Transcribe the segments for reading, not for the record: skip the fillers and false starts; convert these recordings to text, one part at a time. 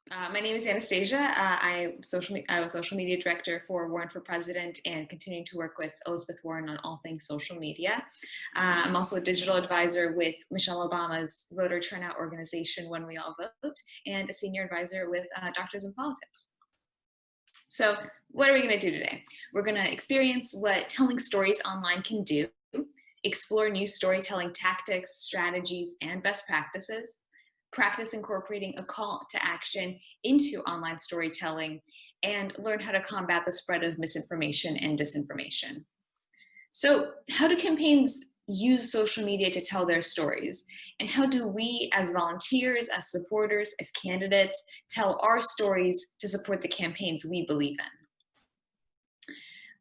My name is Anastasia. I was social media director for Warren for President and continuing to work with Elizabeth Warren on all things social media. I'm also a digital advisor with Michelle Obama's voter turnout organization, When We All Vote, and a senior advisor with Doctors in Politics. So what are we going to do today? We're going to experience what telling stories online can do, explore new storytelling tactics, strategies, and best practices, practice incorporating a call to action into online storytelling, and learn how to combat the spread of misinformation and disinformation. So, how do campaigns use social media to tell their stories? And how do we, as volunteers, as supporters, as candidates, tell our stories to support the campaigns we believe in?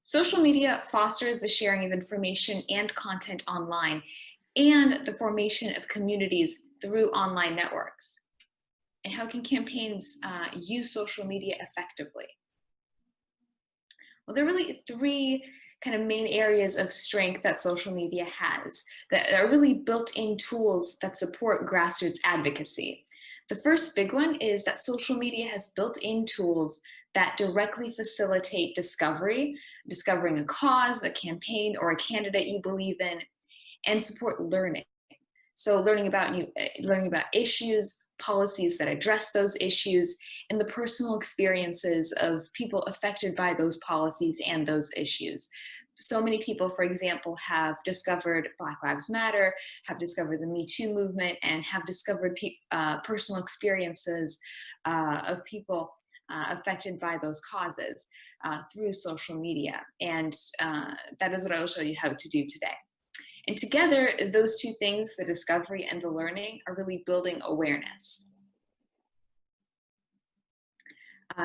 Social media fosters the sharing of information and content online and the formation of communities through online networks. And how can campaigns use social media effectively? Well, there are really three kind of main areas of strength that social media has that are really built-in tools that support grassroots advocacy. The first big one is that social media has built-in tools that directly facilitate discovering a cause, a campaign, or a candidate you believe in, and support learning. So learning about issues, policies that address those issues, and the personal experiences of people affected by those policies and those issues. So many people, for example, have discovered Black Lives Matter, have discovered the Me Too movement, and have discovered personal experiences of people affected by those causes through social media. And that is what I will show you how to do today. And together, those two things, the discovery and the learning, are really building awareness.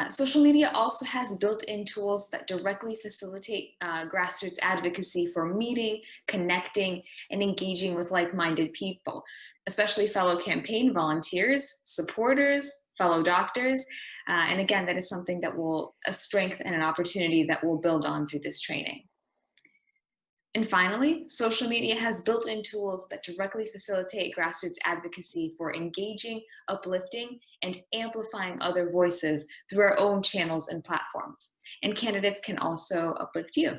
Social media also has built-in tools that directly facilitate grassroots advocacy for meeting, connecting, and engaging with like-minded people, especially fellow campaign volunteers, supporters, fellow doctors. And again, that is something that a strength and an opportunity that we'll build on through this training. And finally, social media has built-in tools that directly facilitate grassroots advocacy for engaging, uplifting, and amplifying other voices through our own channels and platforms. And candidates can also uplift you.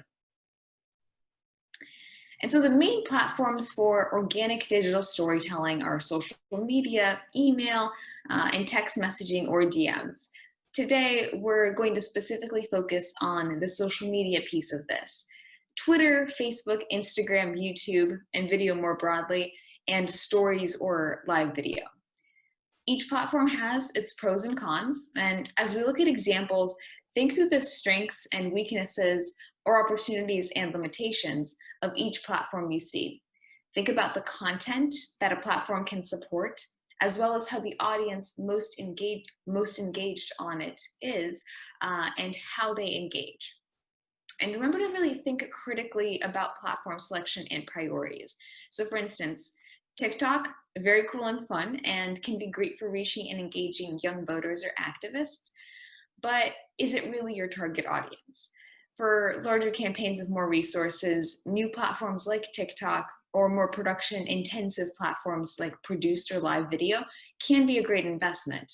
And so the main platforms for organic digital storytelling are social media, email, and text messaging or DMs. Today, we're going to specifically focus on the social media piece of this. Twitter, Facebook, Instagram, YouTube, and video more broadly, and stories or live video. Each platform has its pros and cons, and as we look at examples, think through the strengths and weaknesses or opportunities and limitations of each platform you see. Think about the content that a platform can support, as well as how the audience most engaged on it is, and how they engage. And remember to really think critically about platform selection and priorities. So for instance, TikTok, very cool and fun and can be great for reaching and engaging young voters or activists, but is it really your target audience? For larger campaigns with more resources, new platforms like TikTok or more production intensive platforms like produced or live video can be a great investment.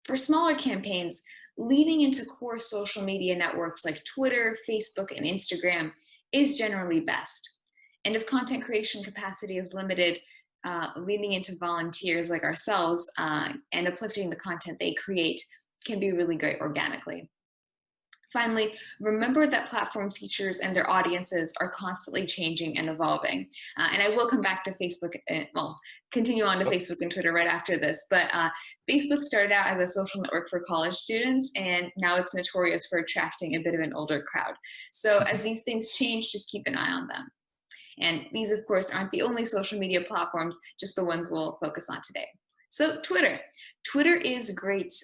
For smaller campaigns, leaning into core social media networks like Twitter, Facebook, and Instagram is generally best. And if content creation capacity is limited, leaning into volunteers like ourselves and uplifting the content they create can be really great organically. Finally, remember that platform features and their audiences are constantly changing and evolving. And I will come back to Facebook, continue on to Facebook and Twitter right after this. But Facebook started out as a social network for college students, and now it's notorious for attracting a bit of an older crowd. So as these things change, just keep an eye on them. And these, of course, aren't the only social media platforms, just the ones we'll focus on today. So Twitter. Twitter is great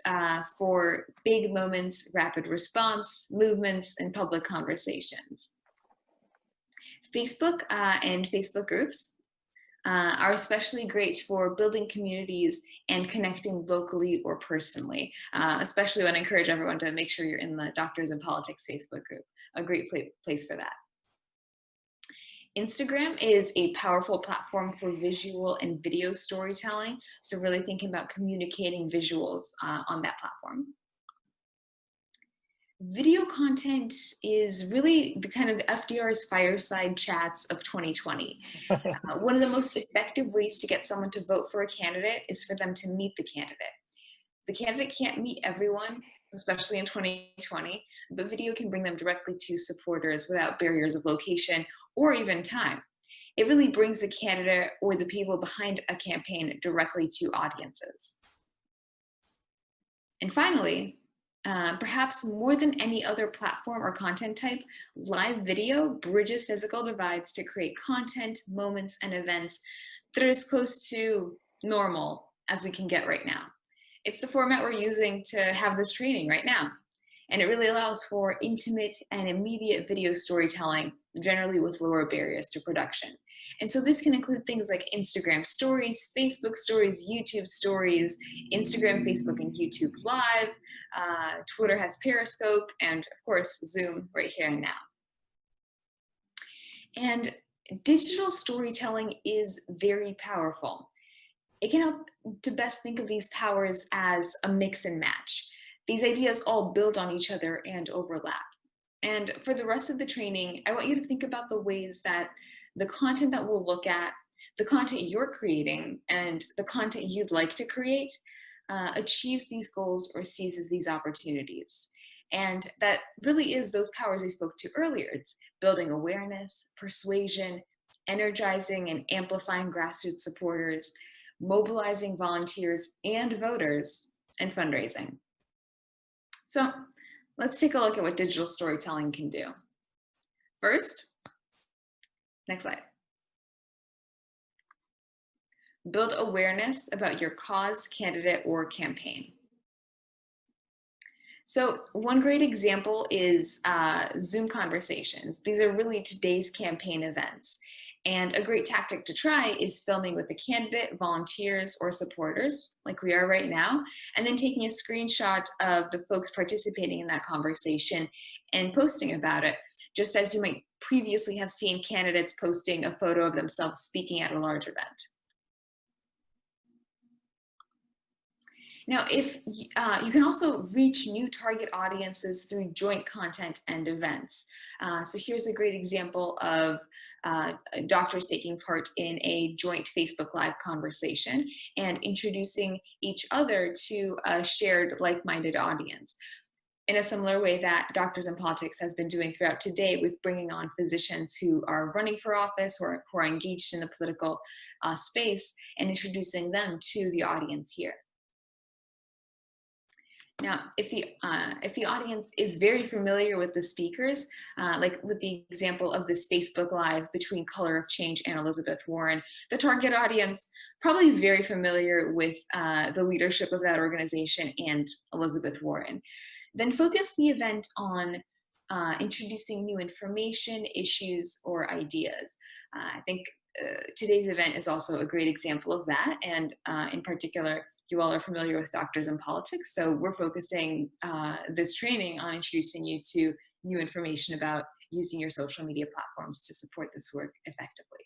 for big moments, rapid response, movements, and public conversations. Facebook and Facebook groups are especially great for building communities and connecting locally or personally, especially when I encourage everyone to make sure you're in the Doctors in Politics Facebook group, a great place for that. Instagram is a powerful platform for visual and video storytelling. So really thinking about communicating visuals on that platform. Video content is really the kind of FDR's fireside chats of 2020. One of the most effective ways to get someone to vote for a candidate is for them to meet the candidate. The candidate can't meet everyone, especially in 2020, but video can bring them directly to supporters without barriers of location or even time. It really brings the candidate or the people behind a campaign directly to audiences. And finally, perhaps more than any other platform or content type, live video bridges physical divides to create content, moments, and events that are as close to normal as we can get right now. It's the format we're using to have this training right now. And it really allows for intimate and immediate video storytelling, generally with lower barriers to production. And so this can include things like Instagram stories, Facebook stories, YouTube stories, Instagram, Facebook, and YouTube Live. Twitter has Periscope, and of course, Zoom right here and now. And digital storytelling is very powerful. It can help to best think of these powers as a mix and match. These ideas all build on each other and overlap. And for the rest of the training, I want you to think about the ways that the content that we'll look at, the content you're creating, and the content you'd like to create achieves these goals or seizes these opportunities. And that really is those powers I spoke to earlier. It's building awareness, persuasion, energizing and amplifying grassroots supporters, mobilizing volunteers and voters, and fundraising. So let's take a look at what digital storytelling can do. First, next slide. Build awareness about your cause, candidate, or campaign. So one great example is Zoom conversations. These are really today's campaign events. And a great tactic to try is filming with the candidate, volunteers, or supporters, like we are right now, and then taking a screenshot of the folks participating in that conversation and posting about it, just as you might previously have seen candidates posting a photo of themselves speaking at a large event. Now, if you can also reach new target audiences through joint content and events. So here's a great example of doctors taking part in a joint Facebook Live conversation and introducing each other to a shared like-minded audience. In a similar way that Doctors in Politics has been doing throughout today with bringing on physicians who are running for office or who are engaged in the political space and introducing them to the audience here. Now, if the audience is very familiar with the speakers, like with the example of this Facebook Live between Color of Change and Elizabeth Warren, the target audience probably very familiar with the leadership of that organization and Elizabeth Warren. Then focus the event on introducing new information, issues, or ideas. I think today's event is also a great example of that, and in particular, you all are familiar with Doctors in Politics, so we're focusing this training on introducing you to new information about using your social media platforms to support this work effectively.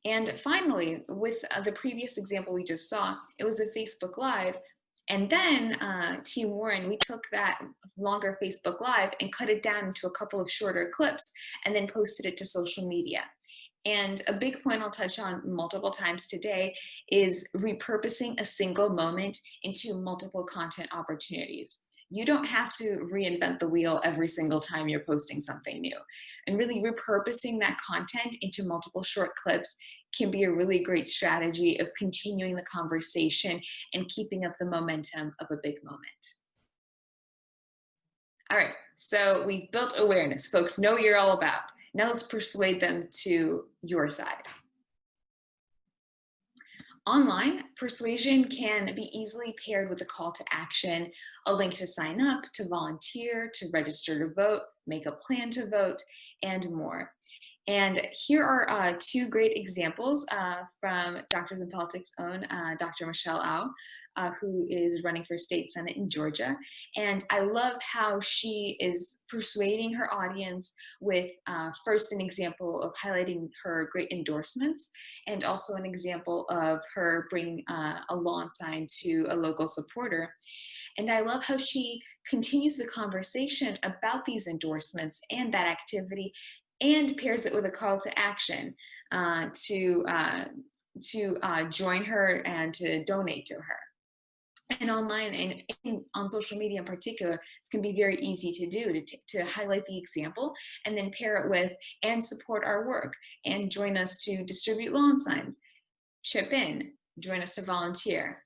And finally, with the previous example we just saw, it was a Facebook Live. And then Team Warren, we took that longer Facebook Live and cut it down into a couple of shorter clips and then posted it to social media. And a big point I'll touch on multiple times today is repurposing a single moment into multiple content opportunities. You don't have to reinvent the wheel every single time you're posting something new. And really repurposing that content into multiple short clips can be a really great strategy of continuing the conversation and keeping up the momentum of a big moment. All right, so we've built awareness. Folks know what you're all about. Now let's persuade them to your side. Online, persuasion can be easily paired with a call to action, a link to sign up, to volunteer, to register to vote, make a plan to vote, and more. And here are two great examples from Doctors in Politics' own Dr. Michelle Au, who is running for state senate in Georgia. And I love how she is persuading her audience with first an example of highlighting her great endorsements, and also an example of her bringing a lawn sign to a local supporter. And I love how she continues the conversation about these endorsements and that activity, and pairs it with a call to action to join her and to donate to her. And online and on social media in particular, it's going to be very easy to do, to highlight the example and then pair it with and support our work and join us to distribute lawn signs, chip in, join us to volunteer.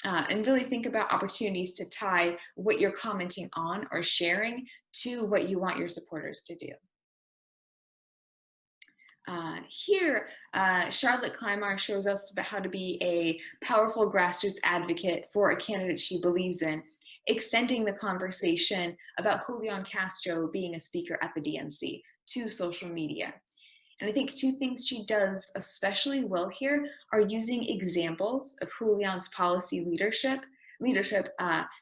And really think about opportunities to tie what you're commenting on or sharing to what you want your supporters to do. Here, Charlotte Clymar shows us about how to be a powerful grassroots advocate for a candidate she believes in, extending the conversation about Julian Castro being a speaker at the DNC to social media. And I think two things she does especially well here are using examples of Julian's policy leadership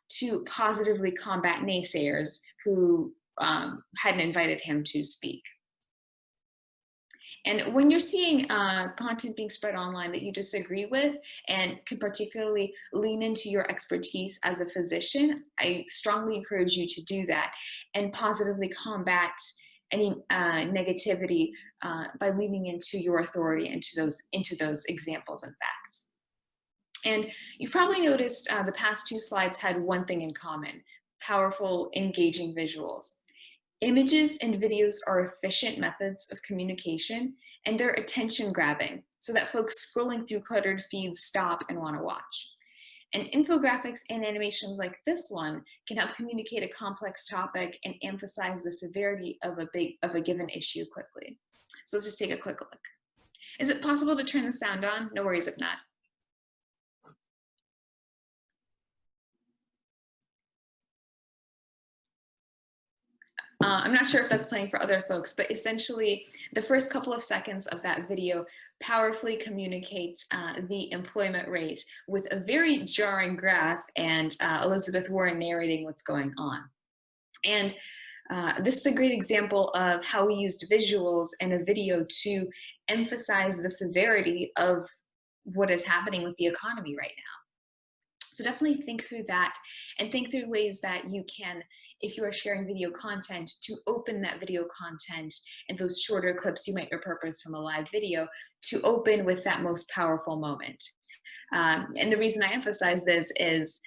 to positively combat naysayers who hadn't invited him to speak. And when you're seeing content being spread online that you disagree with and can particularly lean into your expertise as a physician, I strongly encourage you to do that and positively combat any negativity by leaning into your authority, into those examples and facts. And you've probably noticed the past two slides had one thing in common: powerful, engaging visuals. Images and videos are efficient methods of communication, and they're attention grabbing so that folks scrolling through cluttered feeds stop and want to watch. And infographics and animations like this one can help communicate a complex topic and emphasize the severity of a given issue quickly. So let's just take a quick look. Is it possible to turn the sound on? No worries if not. I'm not sure if that's playing for other folks, but essentially the first couple of seconds of that video powerfully communicates the employment rate with a very jarring graph and Elizabeth Warren narrating what's going on. And this is a great example of how we used visuals in a video to emphasize the severity of what is happening with the economy right now. So definitely think through that and think through ways that you can, if you are sharing video content, to open that video content and those shorter clips you might repurpose from a live video to open with that most powerful moment. And the reason I emphasize this is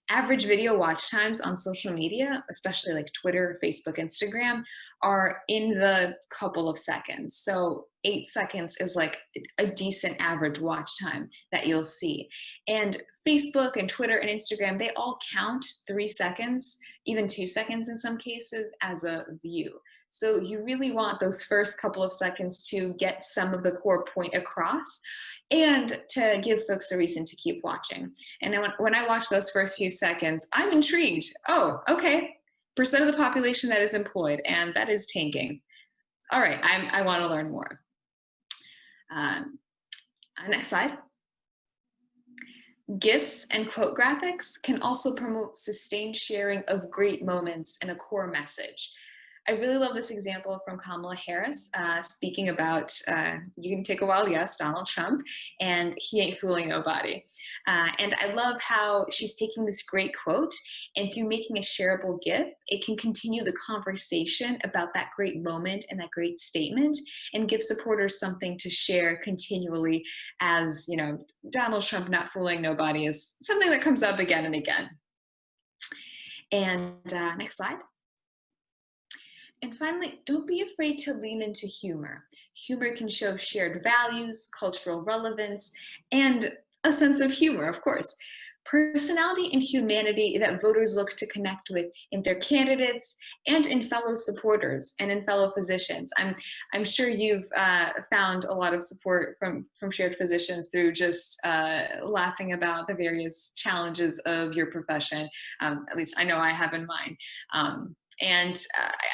average video watch times on social media, especially like Twitter, Facebook, Instagram, are in the couple of seconds. So 8 seconds is like a decent average watch time that you'll see. And Facebook and Twitter and Instagram, they all count 3 seconds, even 2 seconds in some cases, as a view. So you really want those first couple of seconds to get some of the core point across and to give folks a reason to keep watching. And when I watch those first few seconds, I'm intrigued. Oh, okay, percent of the population that is employed, and that is tanking. All right, I want to learn more. Next slide. GIFs and quote graphics can also promote sustained sharing of great moments and a core message. I really love this example from Kamala Harris speaking about, you can take a wild guess, Donald Trump, and he ain't fooling nobody. And I love how she's taking this great quote, and through making a shareable GIF, it can continue the conversation about that great moment and that great statement and give supporters something to share continually, as, you know, Donald Trump not fooling nobody is something that comes up again and again. And next slide. And finally, don't be afraid to lean into humor. Humor can show shared values, cultural relevance, and a sense of humor, of course. Personality and humanity that voters look to connect with in their candidates and in fellow supporters and in fellow physicians. I'm sure you've found a lot of support from shared physicians through just laughing about the various challenges of your profession. At least I know I have in mine. And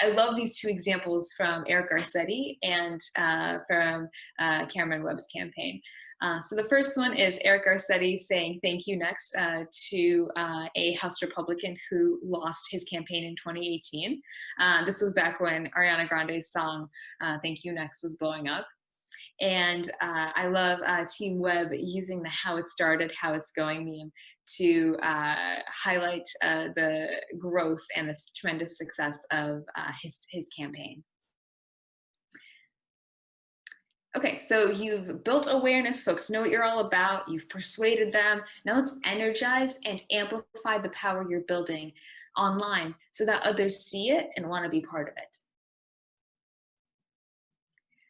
I love these two examples from Eric Garcetti and from Cameron Webb's campaign. So the first one is Eric Garcetti saying thank you next to a House Republican who lost his campaign in 2018. This was back when Ariana Grande's song Thank You Next was blowing up. And I love Team Webb using the how it started, how it's going meme to highlight the growth and the tremendous success of his campaign. Okay, so you've built awareness, folks know what you're all about, you've persuaded them. Now let's energize and amplify the power you're building online so that others see it and want to be part of it.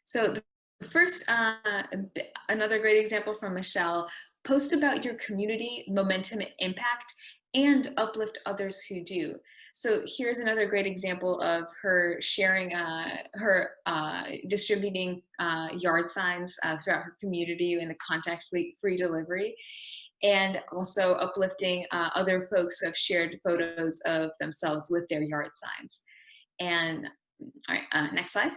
So the first, another great example from Michelle, post about your community, momentum, and impact, and uplift others who do. So here's another great example of her sharing, distributing yard signs throughout her community in a contact-free delivery, and also uplifting other folks who have shared photos of themselves with their yard signs. And all right, next slide.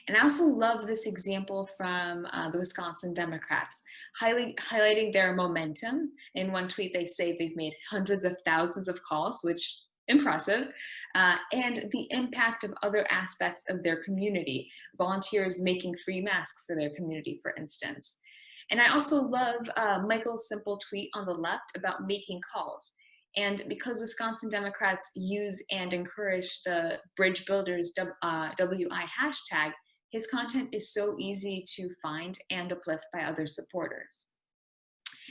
And I also love this example from the Wisconsin Democrats, highlighting their momentum. In one tweet, they say they've made hundreds of thousands of calls, which impressive, and the impact of other aspects of their community, volunteers making free masks for their community, for instance. And I also love Michael's simple tweet on the left about making calls. And because Wisconsin Democrats use and encourage the Bridge Builders WI hashtag, his content is so easy to find and uplift by other supporters.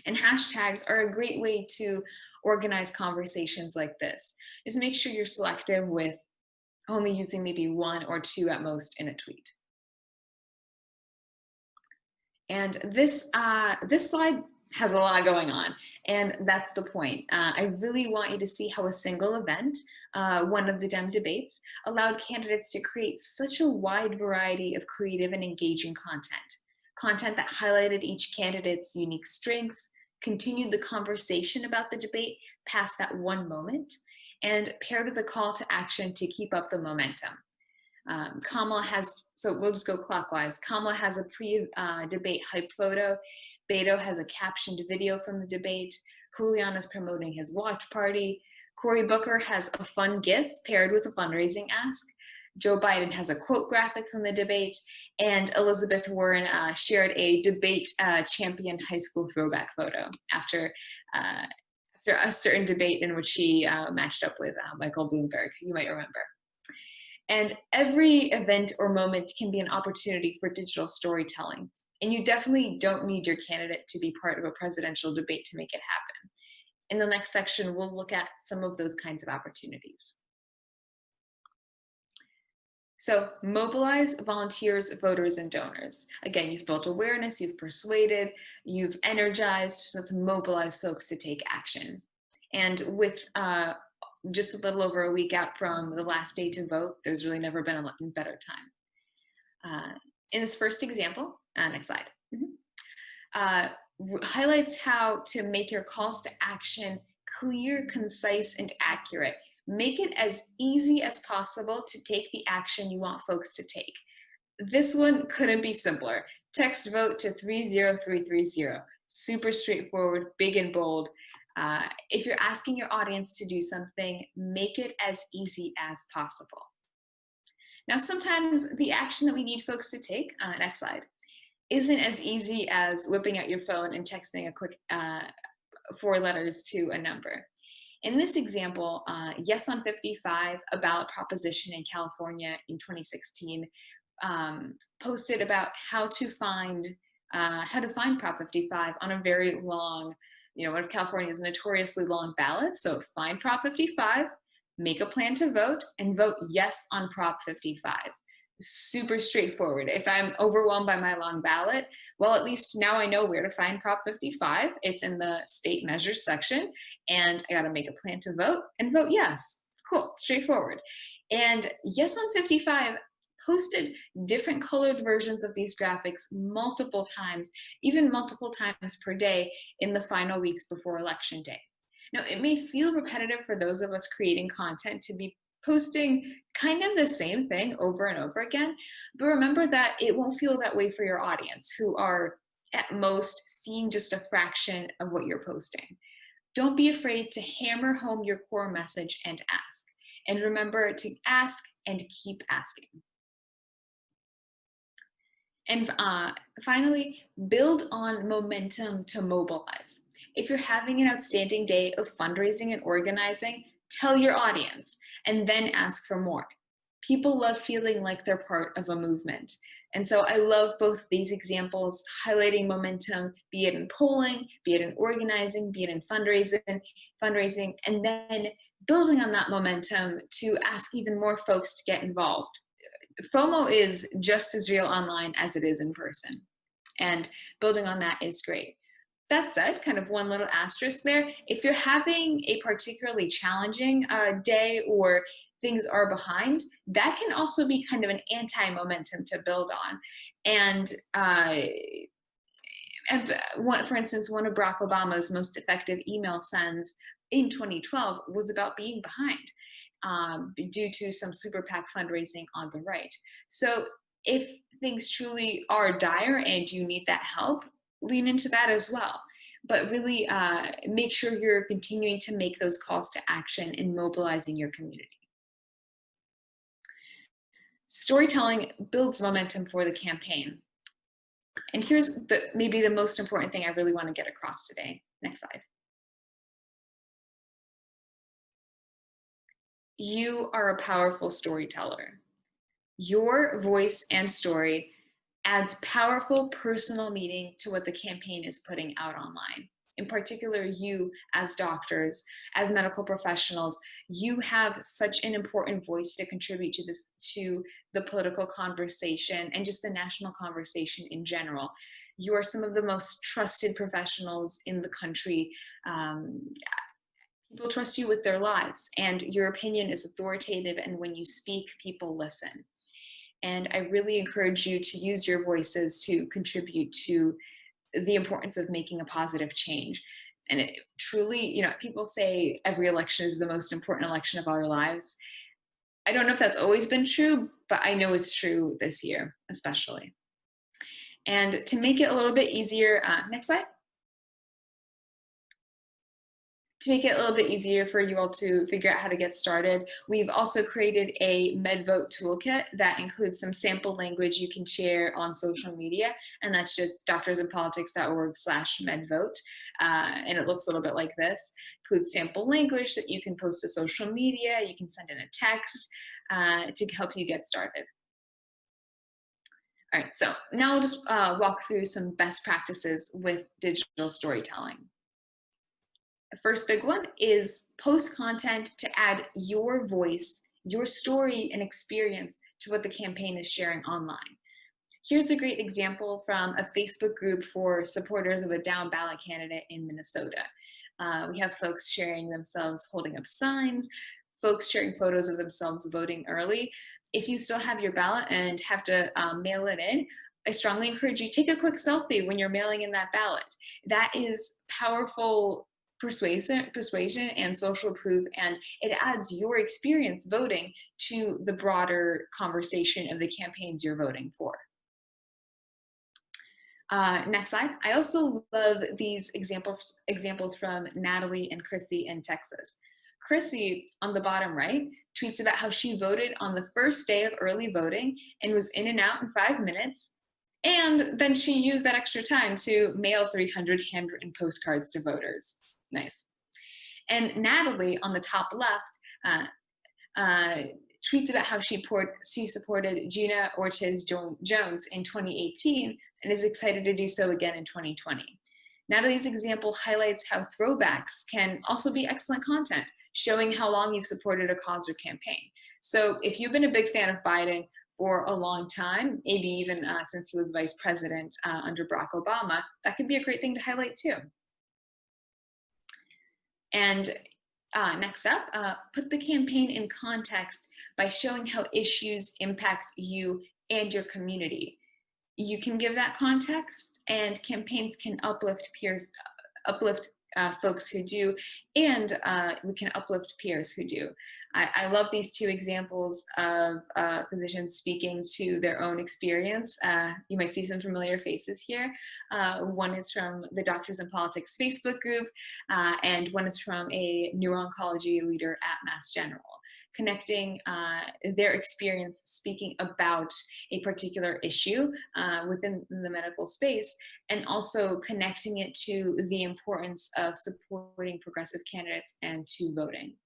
And hashtags are a great way to organize conversations like this. Just make sure you're selective with only using maybe one or two at most in a tweet. And this slide has a lot going on, and that's the point. I really want you to see how a single event, one of the Dem debates, allowed candidates to create such a wide variety of creative and engaging content that highlighted each candidate's unique strengths, continued the conversation about the debate past that one moment, and paired with a call to action to keep up the momentum. Kamala has, so we'll just go clockwise. Kamala has a pre-debate hype photo. Beto has a captioned video from the debate. Julian is promoting his watch party. Cory Booker has a fun GIF paired with a fundraising ask. Joe Biden has a quote graphic from the debate. And Elizabeth Warren shared a debate champion high school throwback photo after a certain debate in which she matched up with Michael Bloomberg, you might remember. And every event or moment can be an opportunity for digital storytelling. And you definitely don't need your candidate to be part of a presidential debate to make it happen. In the next section, we'll look at some of those kinds of opportunities. So mobilize volunteers, voters, and donors. Again, you've built awareness, you've persuaded, you've energized, so let's mobilize folks to take action. And with just a little over a week out from the last day to vote, there's really never been a better time. In this first example, next slide, highlights how to make your calls to action clear, concise, and accurate. Make it as easy as possible to take the action you want folks to take. This one couldn't be simpler. Text vote to 30330. Super straightforward, big and bold. If you're asking your audience to do something, make it as easy as possible. Now, sometimes the action that we need folks to take, next slide, isn't as easy as whipping out your phone and texting a quick 4 letters to a number. In this example, Yes on 55, a ballot proposition in California in 2016, posted about how to find Prop 55 on a very long, one of California's notoriously long ballots. So find Prop 55, make a plan to vote, and vote yes on Prop 55. Super straightforward. If I'm overwhelmed by my long ballot, well, at least now I know where to find Prop 55. It's in the state measures section, and I got to make a plan to vote and vote yes. Cool, straightforward. And Yes on 55 posted different colored versions of these graphics multiple times, even multiple times per day in the final weeks before Election Day. Now, it may feel repetitive for those of us creating content to be posting kind of the same thing over and over again, but remember that it won't feel that way for your audience, who are at most seeing just a fraction of what you're posting. Don't be afraid to hammer home your core message and ask. And remember to ask and keep asking. And finally, build on momentum to mobilize. If you're having an outstanding day of fundraising and organizing, tell your audience and then ask for more. People love feeling like they're part of a movement. And so I love both these examples, highlighting momentum, be it in polling, be it in organizing, be it in fundraising, and then building on that momentum to ask even more folks to get involved. FOMO is just as real online as it is in person, and building on that is great. That said, kind of one little asterisk there, if you're having a particularly challenging day or things are behind, that can also be kind of an anti-momentum to build on. And for instance, one of Barack Obama's most effective email sends in 2012 was about being behind due to some super PAC fundraising on the right. So if things truly are dire and you need that help, lean into that as well. But really make sure you're continuing to make those calls to action and mobilizing your community. Storytelling builds momentum for the campaign. And here's maybe the most important thing I really want to get across today. Next slide. You are a powerful storyteller. Your voice and story adds powerful personal meaning to what the campaign is putting out online. In particular, you as doctors, as medical professionals, you have such an important voice to contribute to the political conversation and just the national conversation in general. You are some of the most trusted professionals in the country. People trust you with their lives, and your opinion is authoritative, and when you speak, people listen. And I really encourage you to use your voices to contribute to the importance of making a positive change. And it truly, people say every election is the most important election of our lives. I don't know if that's always been true, but I know it's true this year, especially. And to make it a little bit easier, next slide. To make it a little bit easier for you all to figure out how to get started, we've also created a MedVote toolkit that includes some sample language you can share on social media, and that's just doctorsinpolitics.org/MedVote, and it looks a little bit like this. Includes sample language that you can post to social media, you can send in a text to help you get started. All right, so now we'll just walk through some best practices with digital storytelling. The first big one is post content to add your voice, your story and experience to what the campaign is sharing online. Here's a great example from a Facebook group for supporters of a down ballot candidate in Minnesota. We have folks sharing themselves holding up signs, folks sharing photos of themselves voting early. If you still have your ballot and have to mail it in, I strongly encourage you take a quick selfie when you're mailing in that ballot. That is powerful persuasion and social proof, and it adds your experience voting to the broader conversation of the campaigns you're voting for. Next slide. I also love these examples from Natalie and Chrissy in Texas. Chrissy, on the bottom right, tweets about how she voted on the first day of early voting and was in and out in 5 minutes. And then she used that extra time to mail 300 handwritten postcards to voters. Nice. And Natalie, on the top left, tweets about how she supported Gina Ortiz-Jones in 2018 and is excited to do so again in 2020. Natalie's example highlights how throwbacks can also be excellent content, showing how long you've supported a cause or campaign. So if you've been a big fan of Biden for a long time, maybe even since he was vice president under Barack Obama, that could be a great thing to highlight too. And next up, put the campaign in context by showing how issues impact you and your community. You can give that context, and campaigns can uplift folks who do, and we can uplift peers who do. I love these two examples of physicians speaking to their own experience. You might see some familiar faces here. One is from the Doctors in Politics Facebook group, and one is from a neuro-oncology leader at Mass General, connecting their experience speaking about a particular issue within the medical space, and also connecting it to the importance of supporting progressive candidates and to voting.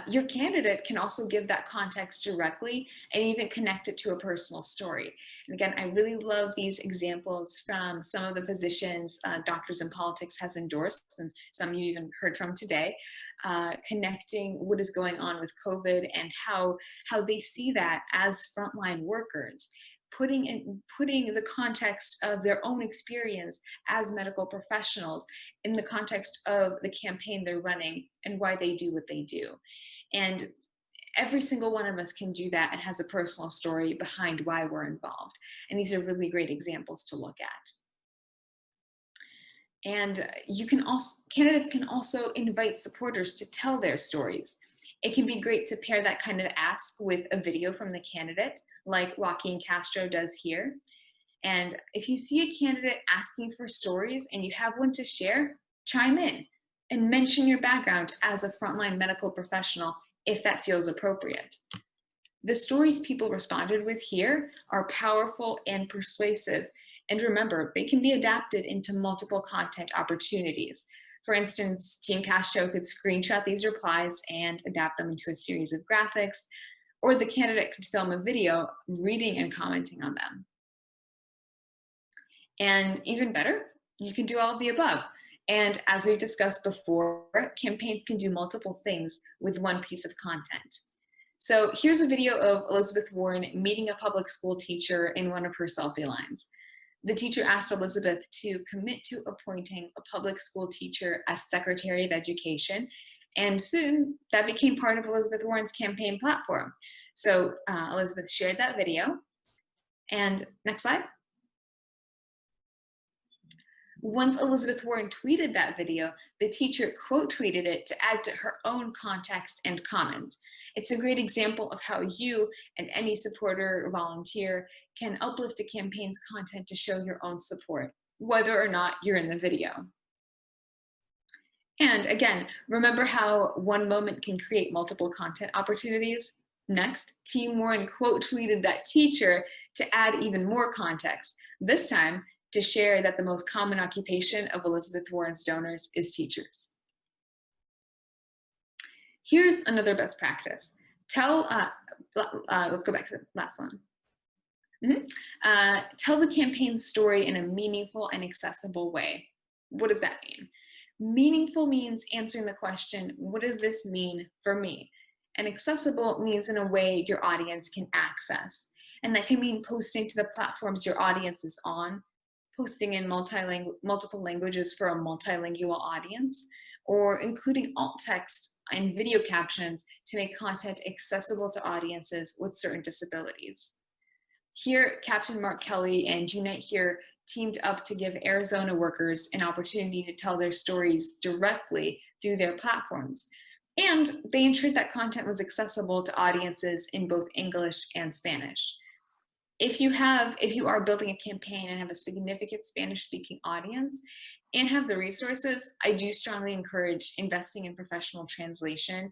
Your candidate can also give that context directly and even connect it to a personal story. And again, I really love these examples from some of the physicians Doctors in Politics has endorsed, and some you even heard from today, connecting what is going on with COVID and how they see that as frontline workers, putting the context of their own experience as medical professionals in the context of the campaign they're running and why they do what they do. And every single one of us can do that and has a personal story behind why we're involved. And these are really great examples to look at. And candidates can also invite supporters to tell their stories. It can be great to pair that kind of ask with a video from the candidate, like Joaquin Castro does here. And if you see a candidate asking for stories and you have one to share, chime in and mention your background as a frontline medical professional if that feels appropriate. The stories people responded with here are powerful and persuasive. And remember, they can be adapted into multiple content opportunities. For instance, Team Castro could screenshot these replies and adapt them into a series of graphics, or the candidate could film a video reading and commenting on them. And even better, you can do all of the above. And as we've discussed before, campaigns can do multiple things with one piece of content. So here's a video of Elizabeth Warren meeting a public school teacher in one of her selfie lines. The teacher asked Elizabeth to commit to appointing a public school teacher as Secretary of Education, and soon that became part of Elizabeth Warren's campaign platform. So Elizabeth shared that video. And next slide. Once Elizabeth Warren tweeted that video, the teacher quote tweeted it to add to her own context and comment. It's a great example of how you and any supporter or volunteer can uplift a campaign's content to show your own support, whether or not you're in the video. And again, remember how one moment can create multiple content opportunities? Next, Team Warren quote tweeted that teacher to add even more context, this time to share that the most common occupation of Elizabeth Warren's donors is teachers. Here's another best practice. Let's go back to the last one. Tell the campaign story in a meaningful and accessible way. What does that mean? Meaningful means answering the question, what does this mean for me? And accessible means in a way your audience can access. And that can mean posting to the platforms your audience is on, posting in multiple languages for a multilingual audience, or including alt text and video captions to make content accessible to audiences with certain disabilities. Here, Captain Mark Kelly and Unite Here teamed up to give Arizona workers an opportunity to tell their stories directly through their platforms. And they ensured that content was accessible to audiences in both English and Spanish. If you are building a campaign and have a significant Spanish-speaking audience and have the resources, I do strongly encourage investing in professional translation.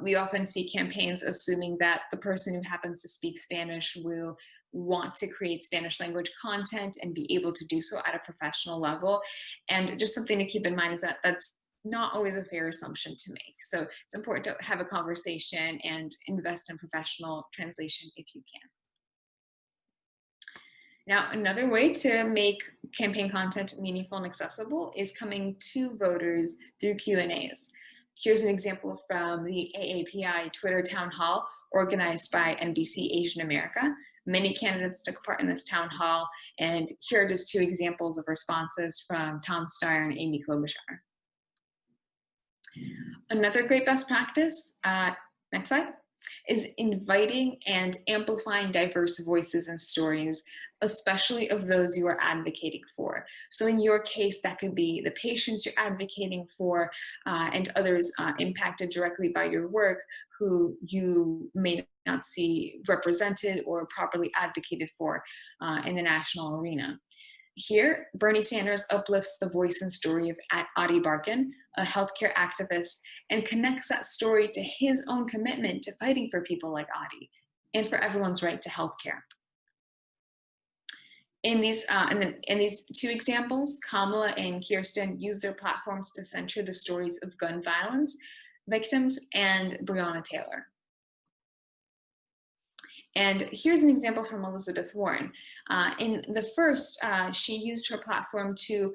We often see campaigns assuming that the person who happens to speak Spanish will want to create Spanish language content and be able to do so at a professional level. And just something to keep in mind is that that's not always a fair assumption to make. So it's important to have a conversation and invest in professional translation if you can. Now, another way to make campaign content meaningful and accessible is coming to voters through Q&As. Here's an example from the AAPI Twitter town hall organized by NBC Asian America. Many candidates took part in this town hall, and here are just two examples of responses from Tom Steyer and Amy Klobuchar. Another great best practice, next slide, is inviting and amplifying diverse voices and stories especially of those you are advocating for. So in your case, that could be the patients you're advocating for, and others impacted directly by your work who you may not see represented or properly advocated for in the national arena. Here, Bernie Sanders uplifts the voice and story of Adi Barkan, a healthcare activist, and connects that story to his own commitment to fighting for people like Adi and for everyone's right to healthcare. In these two examples, Kamala and Kirsten use their platforms to center the stories of gun violence victims and Breonna Taylor. And here's an example from Elizabeth Warren. In the first, she used her platform to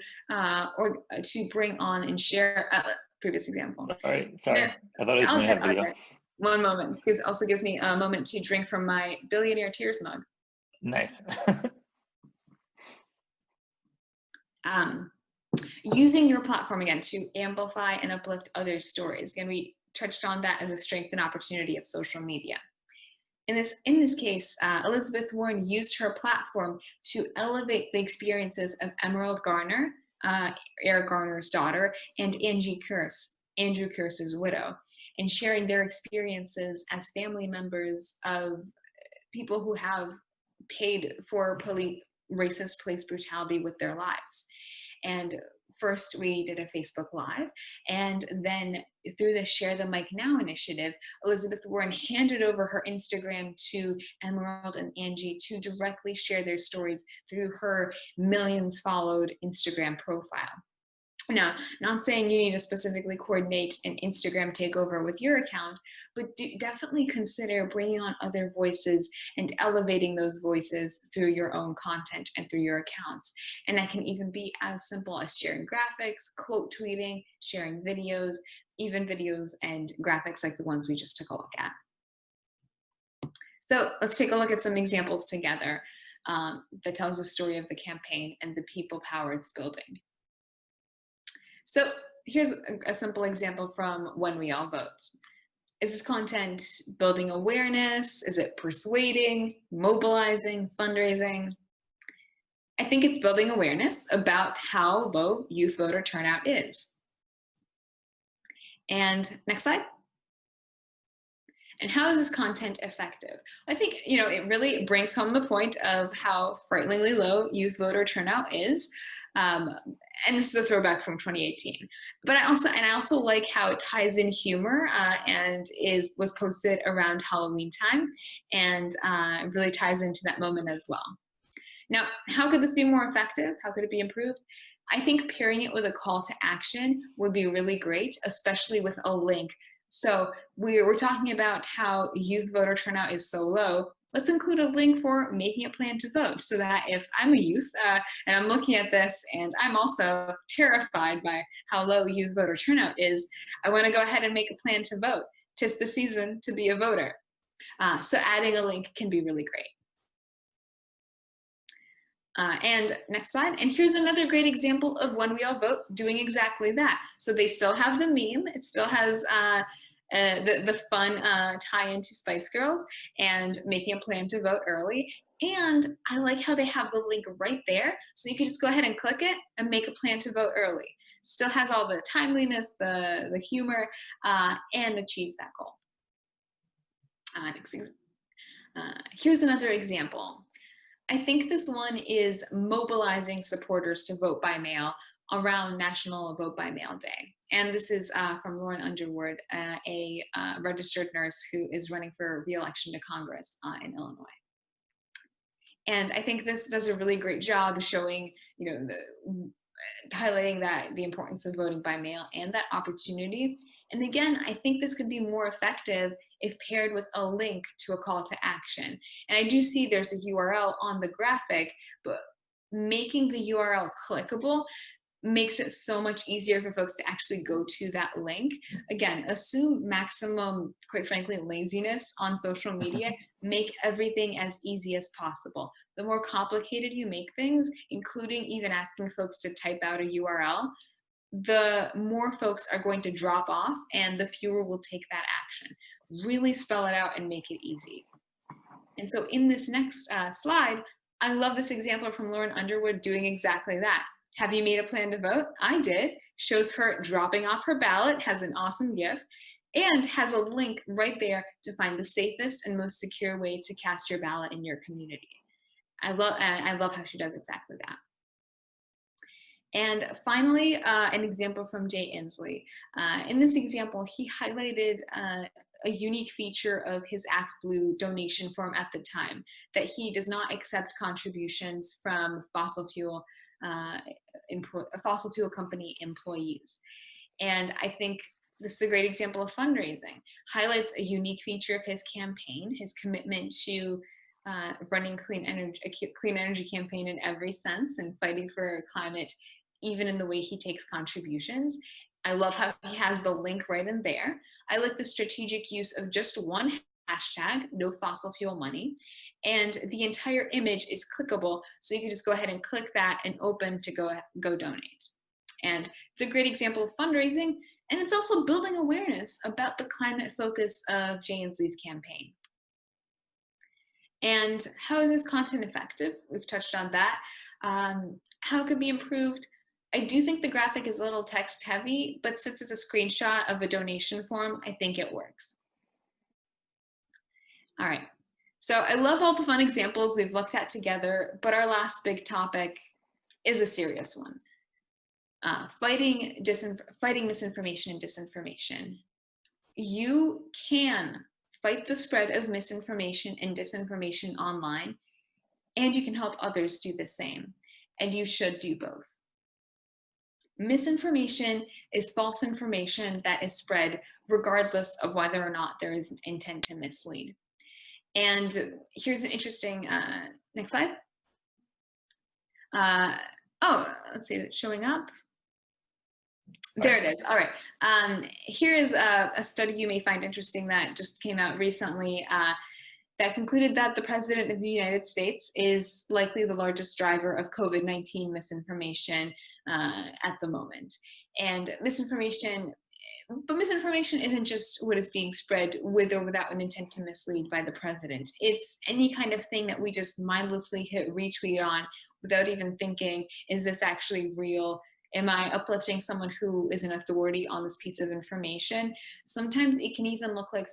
bring on and share. Previous example. Sorry. No, I thought it was going to have video. Okay. One moment. This also gives me a moment to drink from my billionaire tears mug. Nice. Using your platform again to amplify and uplift others' stories. Again, we touched on that as a strength and opportunity of social media. In this case, Elizabeth Warren used her platform to elevate the experiences of Emerald Garner, Eric Garner's daughter, and Andrew Kearse's widow, and sharing their experiences as family members of people who have paid for racist police brutality with their lives. And first we did a Facebook Live, and then through the Share the Mic Now initiative, Elizabeth Warren handed over her Instagram to Emerald and Angie to directly share their stories through her millions followed Instagram profile. Now, not saying you need to specifically coordinate an Instagram takeover with your account, but definitely consider bringing on other voices and elevating those voices through your own content and through your accounts. And that can even be as simple as sharing graphics, quote tweeting, sharing videos, even videos and graphics like the ones we just took a look at. So let's take a look at some examples together that tells the story of the campaign and the people power it's building. So here's a simple example from When We All Vote. Is this content building awareness? Is it persuading, mobilizing, fundraising? I think it's building awareness about how low youth voter turnout is. And next slide. And how is this content effective? I think, it really brings home the point of how frighteningly low youth voter turnout is. And this is a throwback from 2018. But I also like how it ties in humor and was posted around Halloween time, and really ties into that moment as well. Now, how could this be more effective? How could it be improved? I think pairing it with a call to action would be really great, especially with a link. So we're talking about how youth voter turnout is so low. Let's include a link for making a plan to vote, so that if I'm a youth and I'm looking at this and I'm also terrified by how low youth voter turnout is, I want to go ahead and make a plan to vote. 'Tis the season to be a voter. So adding a link can be really great. And next slide. And here's another great example of When We All Vote doing exactly that. So they still have the meme. It still has the fun tie into Spice Girls and making a plan to vote early. And I like how they have the link right there. So you can just go ahead and click it and make a plan to vote early. Still has all the timeliness, the humor, and achieves that goal. Here's another example. I think this one is mobilizing supporters to vote by mail around National Vote by Mail Day. And this is from Lauren Underwood, a registered nurse who is running for re-election to Congress in Illinois. And I think this does a really great job showing, highlighting the importance of voting by mail and that opportunity. And again, I think this could be more effective if paired with a link to a call to action. And I do see there's a URL on the graphic, but making the URL clickable makes it so much easier for folks to actually go to that link. Again, assume maximum, quite frankly, laziness on social media. Make everything as easy as possible. The more complicated you make things, including even asking folks to type out a URL, the more folks are going to drop off and the fewer will take that action. Really spell it out and make it easy. And so in this next slide, I love this example from Lauren Underwood doing exactly that. Have you made a plan to vote? I did. Shows her dropping off her ballot, has an awesome GIF, and has a link right there to find the safest and most secure way to cast your ballot in your community. I love how she does exactly that. And finally, an example from Jay Inslee. In this example, he highlighted a unique feature of his ActBlue donation form at the time, that he does not accept contributions from fossil fuel company employees. And I think this is a great example of fundraising. Highlights a unique feature of his campaign, his commitment to running a clean energy campaign in every sense and fighting for climate, even in the way he takes contributions. I love how he has the link right in there. I like the strategic use of just one hashtag, no fossil fuel money, and the entire image is clickable, so you can just go ahead and click that and open to go donate. And it's a great example of fundraising, and it's also building awareness about the climate focus of Jay Inslee's campaign. And how is this content effective? We've touched on that. How it could be improved? I do think the graphic is a little text heavy, but since it's a screenshot of a donation form, I think it works. All right, so I love all the fun examples we've looked at together, but our last big topic is a serious one. Fighting misinformation and disinformation. You can fight the spread of misinformation and disinformation online, and you can help others do the same, and you should do both. Misinformation is false information that is spread regardless of whether or not there is an intent to mislead. And here's an interesting, next slide. Let's see, it's showing up. There it is. All right. Here is a study you may find interesting that just came out recently that concluded that the President of the United States is likely the largest driver of COVID-19 misinformation at the moment. And misinformation isn't just what is being spread with or without an intent to mislead by the president. It's any kind of thing that we just mindlessly hit retweet on without even thinking, is this actually real? Am I uplifting someone who is an authority on this piece of information? Sometimes it can even look like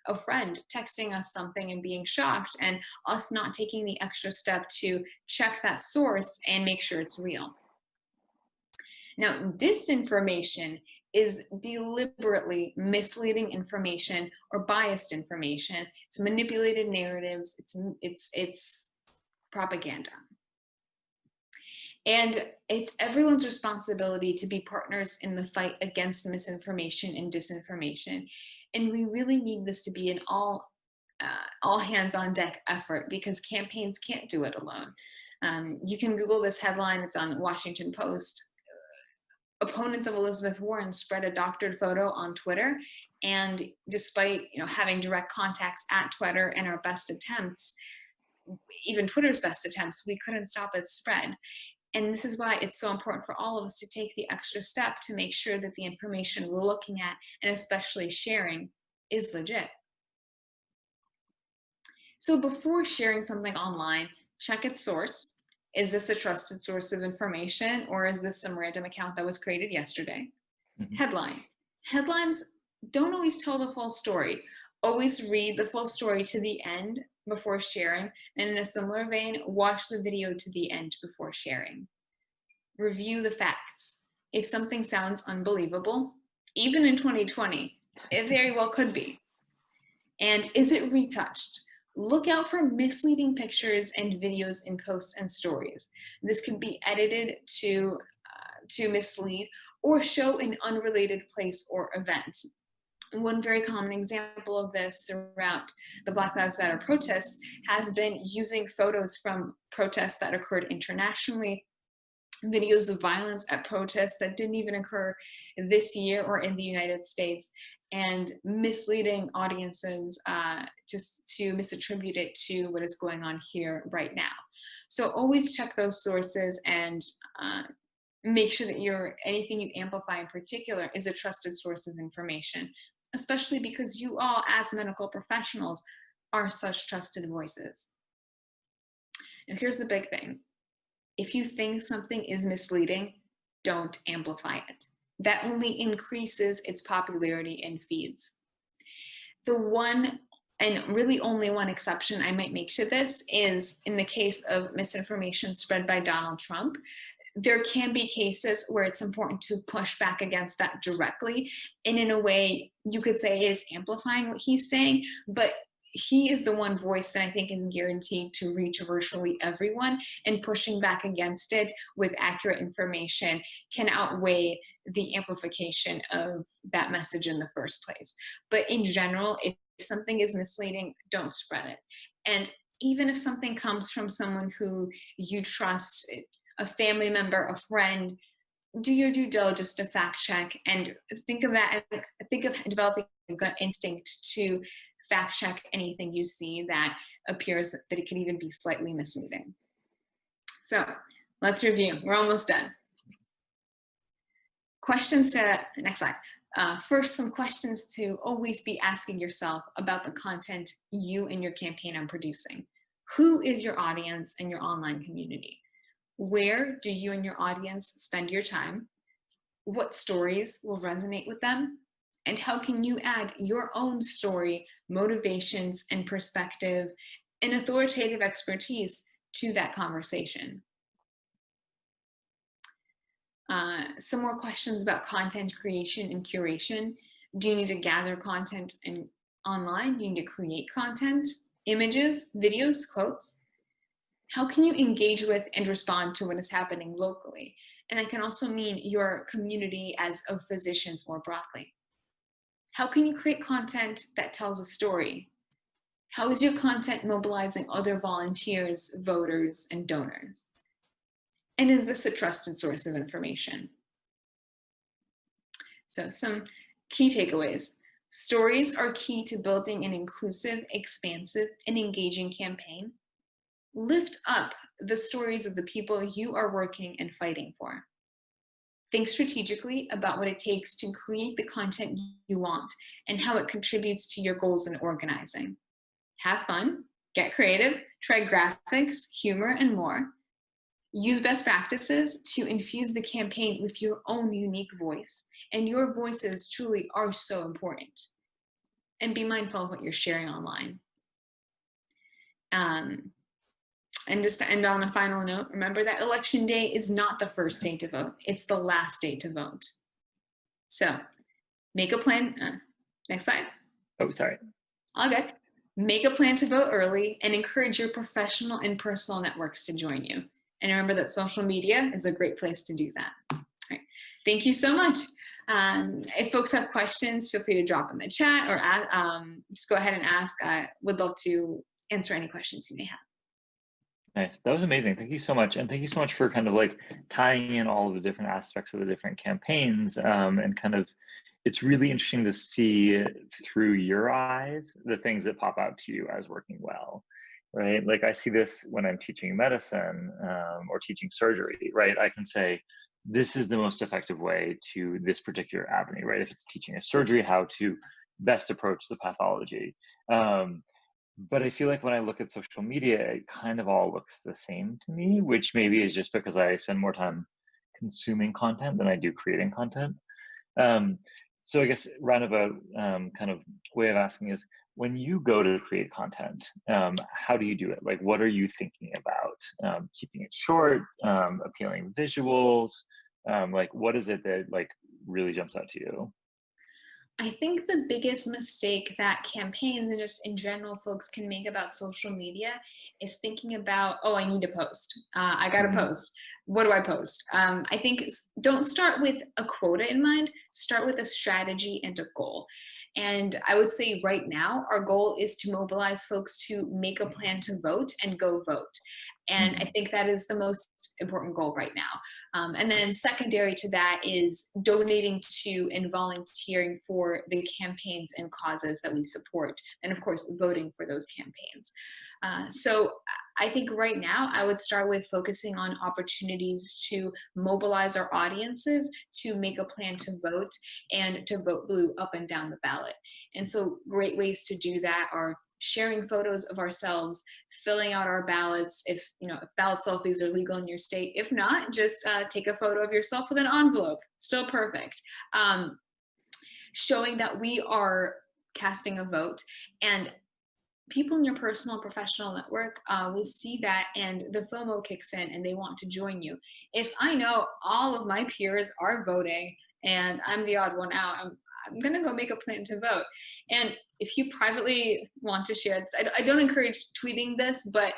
a friend, texting us something and being shocked, and us not taking the extra step to check that source and make sure it's real. Now, disinformation is deliberately misleading information or biased information. It's manipulated narratives. It's propaganda. And it's everyone's responsibility to be partners in the fight against misinformation and disinformation. And we really need this to be an all hands on deck effort, because campaigns can't do it alone. You can Google this headline. It's on Washington Post. Opponents of Elizabeth Warren spread a doctored photo on Twitter, and despite having direct contacts at Twitter and our best attempts, even Twitter's best attempts, we couldn't stop its spread. And this is why it's so important for all of us to take the extra step to make sure that the information we're looking at, and especially sharing, is legit. So before sharing something online, check its source. Is this a trusted source of information, or is this some random account that was created yesterday? Headline. Headlines don't always tell the full story. Always read the full story to the end before sharing, and in a similar vein, watch the video to the end before sharing. Review the facts. If something sounds unbelievable, even in 2020, it very well could be. And is it retouched? Look out for misleading pictures and videos in posts and stories. This could be edited to mislead or show an unrelated place or event. One very common example of this throughout the Black Lives Matter protests has been using photos from protests that occurred internationally, videos of violence at protests that didn't even occur this year or in the United States, and misleading audiences just to misattribute it to what is going on here right now. So always check those sources and make sure that anything you amplify in particular is a trusted source of information, especially because you all, as medical professionals, are such trusted voices. Now, here's the big thing. If you think something is misleading, don't amplify it. That only increases its popularity in feeds. The one and really only one exception I might make to this is in the case of misinformation spread by Donald Trump. There can be cases where it's important to push back against that directly. And in a way, you could say it is amplifying what he's saying, but he is the one voice that I think is guaranteed to reach virtually everyone, and pushing back against it with accurate information can outweigh the amplification of that message in the first place. But in general, if something is misleading, don't spread it. And even if something comes from someone who you trust, a family member, a friend, do your due diligence to fact check, and think of developing a gut instinct to fact check anything you see that appears that it can even be slightly misleading. So let's review. We're almost done. Questions to, next slide. First, some questions to always be asking yourself about the content you and your campaign are producing. Who is your audience and your online community? Where do you and your audience spend your time? What stories will resonate with them? And how can you add your own story, motivations, and perspective and authoritative expertise to that conversation? Some more questions about content creation and curation. Do you need to gather content online? Do you need to create content, images, videos, quotes? How can you engage with and respond to what is happening locally? And that can also mean your community as of physicians more broadly. How can you create content that tells a story? How is your content mobilizing other volunteers, voters, and donors? And is this a trusted source of information? So some key takeaways. Stories are key to building an inclusive, expansive, and engaging campaign. Lift up the stories of the people you are working and fighting for. Think strategically about what it takes to create the content you want and how it contributes to your goals in organizing. Have fun, get creative, try graphics, humor, and more. Use best practices to infuse the campaign with your own unique voice, and your voices truly are so important. And be mindful of what you're sharing online. And just to end on a final note, remember that election day is not the first day to vote. It's the last day to vote. So make a plan. Next slide. Oh, sorry. All good. Make a plan to vote early and encourage your professional and personal networks to join you. And remember that social media is a great place to do that. All right. Thank you so much. If folks have questions, feel free to drop in the chat or just go ahead and ask. I would love to answer any questions you may have. Nice. That was amazing. Thank you so much. And thank you so much for kind of like tying in all of the different aspects of the different campaigns and kind of, it's really interesting to see through your eyes the things that pop out to you as working well, right? Like I see this when I'm teaching medicine or teaching surgery, right? I can say, this is the most effective way to this particular avenue, right? If it's teaching a surgery, how to best approach the pathology. But I feel like when I look at social media, it kind of all looks the same to me, which maybe is just because I spend more time consuming content than I do creating content. So I guess roundabout kind of way of asking is, when you go to create content, how do you do it? Like, what are you thinking about? Keeping it short, appealing visuals, like what is it that like really jumps out to you? I think the biggest mistake that campaigns and just in general folks can make about social media is thinking about, oh, I need to post. I got to post. What do I post? I think don't start with a quota in mind. Start with a strategy and a goal. And I would say right now, our goal is to mobilize folks to make a plan to vote and go vote. And I think that is the most important goal right now. And then secondary to that is donating to and volunteering for the campaigns and causes that we support. And of course, voting for those campaigns. So I think right now I would start with focusing on opportunities to mobilize our audiences to make a plan to vote and to vote blue up and down the ballot. And so great ways to do that are sharing photos of ourselves, filling out our ballots if ballot selfies are legal in your state. If not, just take a photo of yourself with an envelope. Still perfect. Um, Showing that we are casting a vote, and people in your personal and professional network will see that, and the FOMO kicks in and they want to join you. If I know all of my peers are voting and I'm the odd one out, I'm gonna go make a plan to vote. And if you privately want to share this, I don't encourage tweeting this, but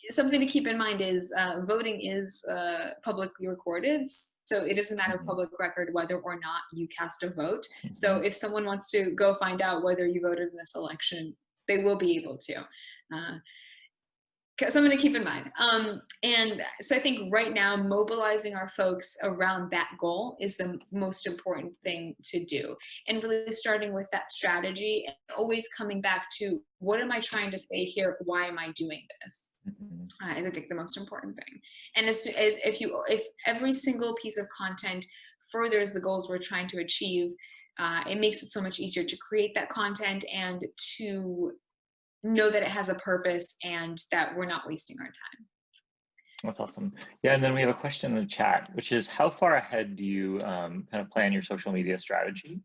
something to keep in mind is voting is publicly recorded. So it is a matter of Mhm. public record whether or not you cast a vote. So Mhm. if someone wants to go find out whether you voted in this election, they will be able to. Something to keep in mind. And so I think right now, mobilizing our folks around that goal is the most important thing to do. And really starting with that strategy and always coming back to what am I trying to say here? Why am I doing this? Mhm. Is I think the most important thing. And as if every single piece of content furthers the goals we're trying to achieve, it makes it so much easier to create that content and to know that it has a purpose and that we're not wasting our time. That's awesome. Yeah, and then we have a question in the chat, which is how far ahead do you kind of plan your social media strategy?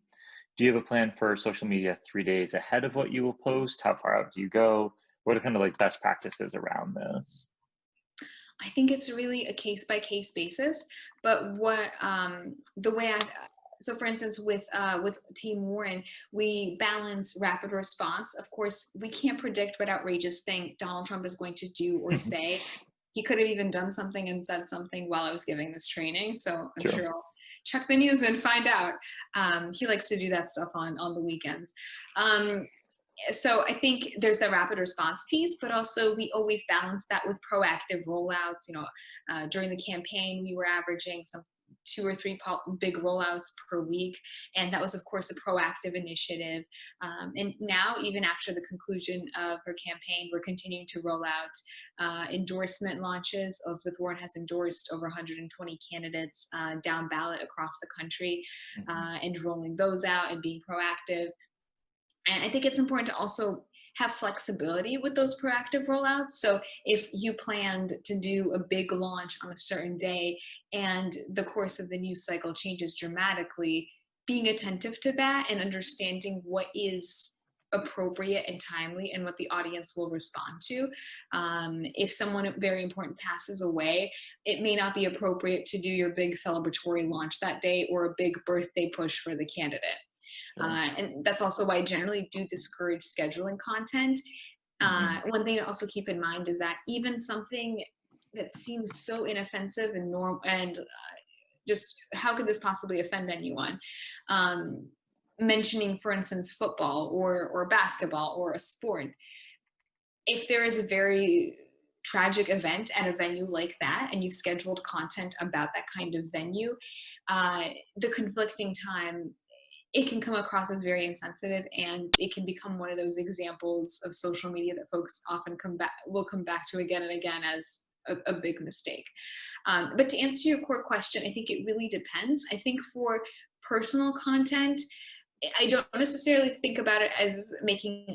Do you have a plan for social media 3 days ahead of what you will post? How far out do you go? What are kind of like best practices around this? I think it's really a case by case basis, but what the way I so for instance with Team Warren, we balance rapid response. Of course, we can't predict what outrageous thing Donald Trump is going to do or say. He could have even done something and said something while I was giving this training, so I'm True. sure I'll check the news and find out. He likes to do that stuff on the weekends. Um, so I think there's the rapid response piece, but also we always balance that with proactive rollouts. During the campaign, we were averaging some two or three big rollouts per week, and that was, of course, a proactive initiative. And now, even after the conclusion of her campaign, we're continuing to roll out endorsement launches. Elizabeth Warren has endorsed over 120 candidates down ballot across the country, Mhm. and rolling those out and being proactive. And I think it's important to also have flexibility with those proactive rollouts. So if you planned to do a big launch on a certain day and the course of the news cycle changes dramatically, being attentive to that and understanding what is appropriate and timely and what the audience will respond to. If someone very important passes away, it may not be appropriate to do your big celebratory launch that day or a big birthday push for the candidate. Sure. And that's also why I generally do discourage scheduling content. Mhm. One thing to also keep in mind is that even something that seems so inoffensive and normal and just how could this possibly offend anyone? Um, Mentioning, for instance, football or basketball or a sport, if there is a very tragic event at a venue like that and you've scheduled content about that kind of venue, the conflicting time, it can come across as very insensitive, and it can become one of those examples of social media that folks often will come back to again and again as a big mistake. But to answer your core question, I think it really depends. I think for personal content, I don't necessarily think about it as making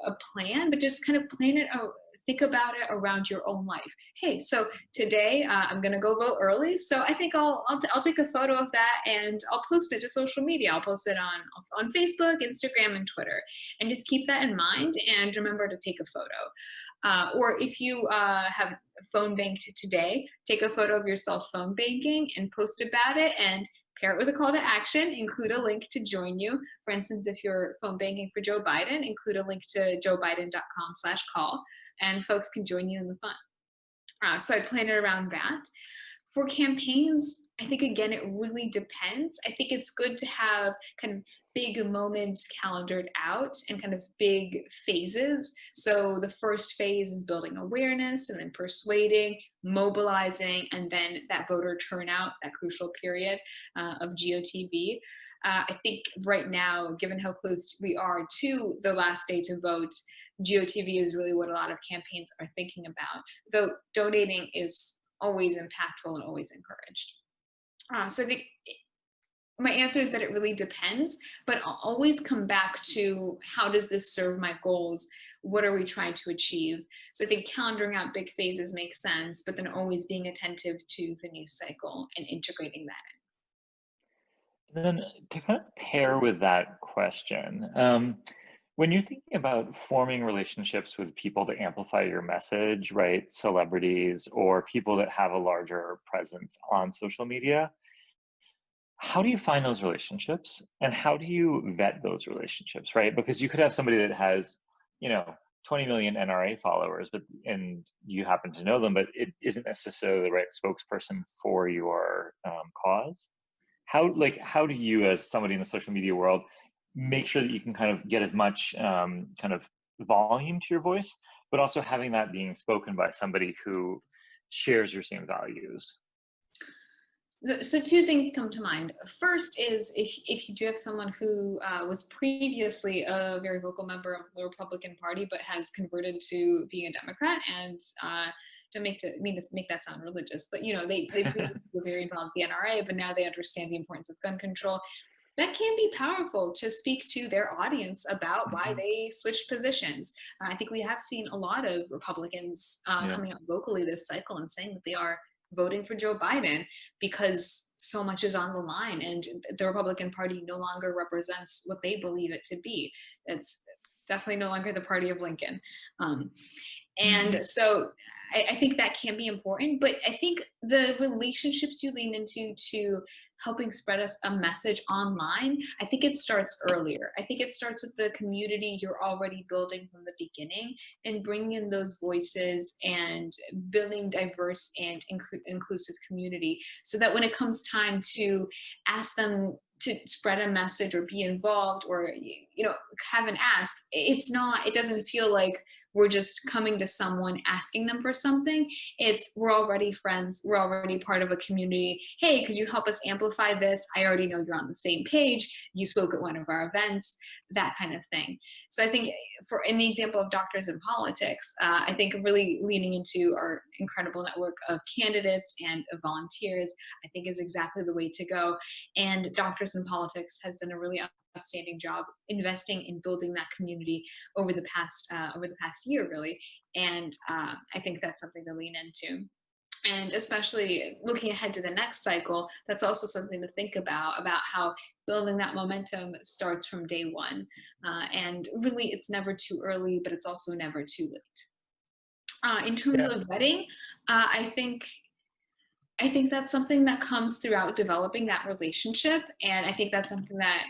a plan, but just kind of plan it out. Think about it around your own life. Hey, so today I'm going to go vote early, so I think I'll take a photo of that and I'll post it to social media. I'll post it on Facebook, Instagram, and Twitter, and just keep that in mind and remember to take a photo. Or if you have phone banked today, take a photo of yourself phone banking and post about it and pair it with a call to action, include a link to join you. For instance, if you're phone banking for Joe Biden, include a link to joebiden.com/call, and folks can join you in the fun. So I plan it around that. For campaigns, I think again, it really depends. I think it's good to have kind of big moments calendared out and kind of big phases. So the first phase is building awareness and then persuading, mobilizing, and then that voter turnout, that crucial period of GOTV. I think right now, given how close we are to the last day to vote, GOTV is really what a lot of campaigns are thinking about, though donating is always impactful and always encouraged. So I think my answer is that it really depends, but I'll always come back to how does this serve my goals? What are we trying to achieve? So I think calendaring out big phases makes sense, but then always being attentive to the news cycle and integrating that And then to kind of pair with that question, when you're thinking about forming relationships with people to amplify your message, right? Celebrities or people that have a larger presence on social media, how do you find those relationships and how do you vet those relationships, right? Because you could have somebody that has, you know, 20 million NRA followers, but and you happen to know them, but it isn't necessarily the right spokesperson for your cause. How do you, as somebody in the social media world, make sure that you can kind of get as much kind of volume to your voice, but also having that being spoken by somebody who shares your same values? So two things come to mind. First is if you do have someone who was previously a very vocal member of the Republican Party but has converted to being a Democrat, and mean to make that sound religious, but they previously were very involved with the NRA, but now they understand the importance of gun control. That can be powerful to speak to their audience about why Mhm. they switched positions. I think we have seen a lot of Republicans Yeah. coming out vocally this cycle and saying that they are voting for Joe Biden because so much is on the line, and the Republican Party no longer represents what they believe it to be. It's definitely no longer the party of Lincoln. Um, and Mhm. so I think that can be important, but I think the relationships you lean into to helping spread us a message online, I think it starts earlier. I think it starts with the community you're already building from the beginning and bringing in those voices and building diverse and inclusive community so that when it comes time to ask them to spread a message or be involved or have an ask, it doesn't feel like we're just coming to someone asking them for something. It's we're already friends, we're already part of a community. Hey, could you help us amplify this? I already know you're on the same page, you spoke at one of our events, that kind of thing. So I think for in the example of doctors in politics, I think really leaning into our incredible network of candidates and of volunteers, I think is exactly the way to go. And doctors in politics has done a really outstanding job investing in building that community over the past year, really. And I think that's something to lean into. And especially looking ahead to the next cycle, that's also something to think about how building that momentum starts from day one. And really, it's never too early, but it's also never too late. In terms Yeah. of vetting, I think that's something that comes throughout developing that relationship. And I think that's something that,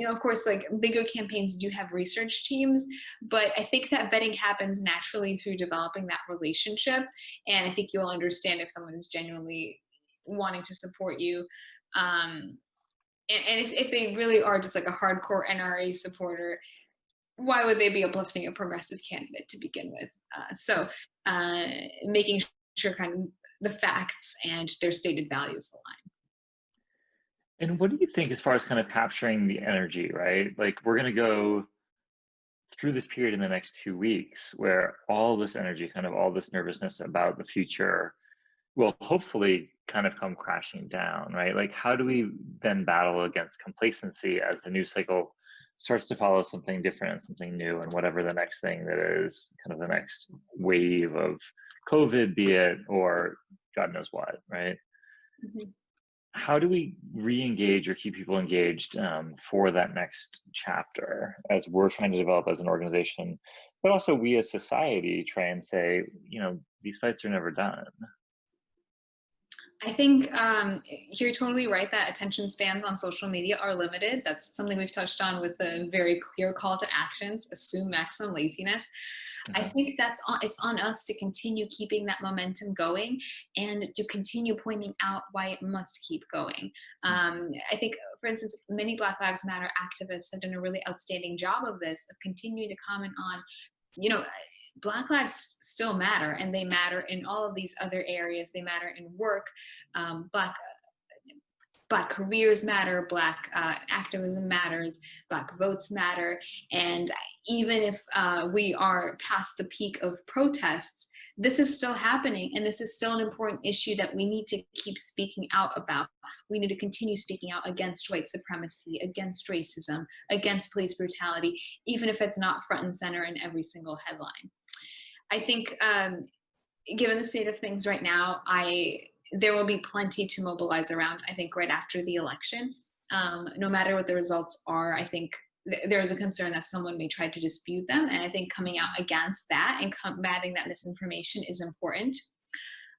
of course, like bigger campaigns do have research teams, but I think that vetting happens naturally through developing that relationship. And I think you'll understand if someone is genuinely wanting to support you. And if they really are just like a hardcore NRA supporter, why would they be uplifting a progressive candidate to begin with? So making sure kind of the facts and their stated values align. And what do you think as far as kind of capturing the energy, right? Like we're going to go through this period in the next 2 weeks where all this energy, kind of all this nervousness about the future will hopefully kind of come crashing down, right? Like, how do we then battle against complacency as the news cycle starts to follow something different and something new and whatever the next thing that is kind of the next wave of COVID, be it, or God knows what, right? Mhm. How do we re-engage or keep people engaged for that next chapter as we're trying to develop as an organization, but also we as society try and say, these fights are never done. I think you're totally right that attention spans on social media are limited. That's something we've touched on with the very clear call to actions, assume maximum laziness. I Mhm. think it's on us to continue keeping that momentum going and to continue pointing out why it must keep going. I think, for instance, many Black Lives Matter activists have done a really outstanding job of this, of continuing to comment on, you know, Black lives still matter, and they matter in all of these other areas. They matter in work. Black careers matter, Black activism matters, Black votes matter. And even if we are past the peak of protests, this is still happening, and this is still an important issue that we need to keep speaking out about. We need to continue speaking out against white supremacy, against racism, against police brutality, even if it's not front and center in every single headline. I think, given the state of things right now, there will be plenty to mobilize around. I think right after the election, no matter what the results are, I think there is a concern that someone may try to dispute them, and I think coming out against that and combating that misinformation is important.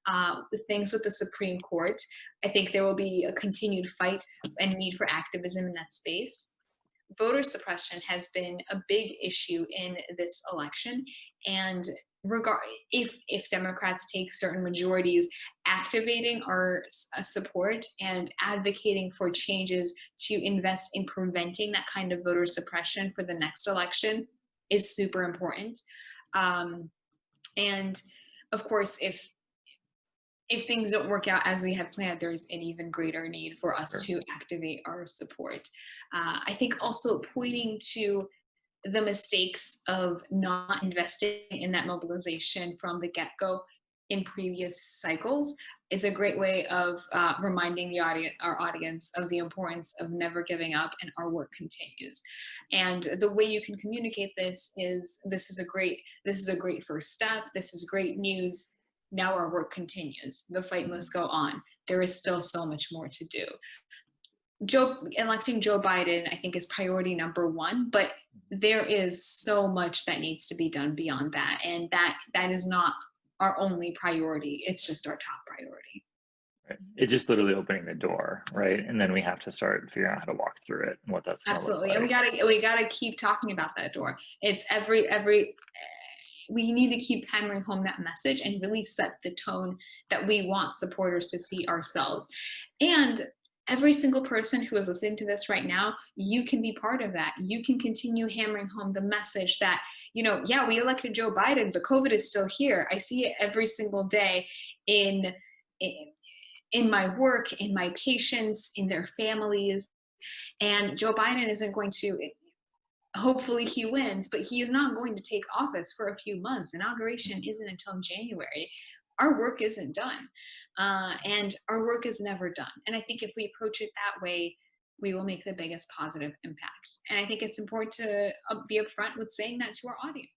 The things with the Supreme Court, I think there will be a continued fight and need for activism in that space. Voter suppression has been a big issue in this election, and regard if Democrats take certain majorities, activating our support and advocating for changes to invest in preventing that kind of voter suppression for the next election is super important. Um, and of course, if things don't work out as we had planned, there's an even greater need for us Sure. to activate our support. I think also pointing to the mistakes of not investing in that mobilization from the get-go in previous cycles is a great way of reminding our audience of the importance of never giving up and our work continues. And the way you can communicate this is this is a great first step. This is great news. Now our work continues. The fight Mhm. must go on. There is still so much more to do. Electing Joe Biden, I think, is priority number one, but there is so much that needs to be done beyond that, and that is not our only priority. It's just our top priority. Right. It's just literally opening the door, right? And then we have to start figuring out how to walk through it and what that's going to look Absolutely, and like. we gotta keep talking about that door. It's we need to keep hammering home that message and really set the tone that we want supporters to see ourselves. And every single person who is listening to this right now, you can be part of that. You can continue hammering home the message that, yeah, we elected Joe Biden, but COVID is still here. I see it every single day in in, in my work, in my patients, in their families. And Joe Biden isn't going to, hopefully he wins, but he is not going to take office for a few months. Inauguration isn't until January. Our work isn't done. And our work is never done. And I think if we approach it that way, we will make the biggest positive impact. And I think it's important to be upfront with saying that to our audience.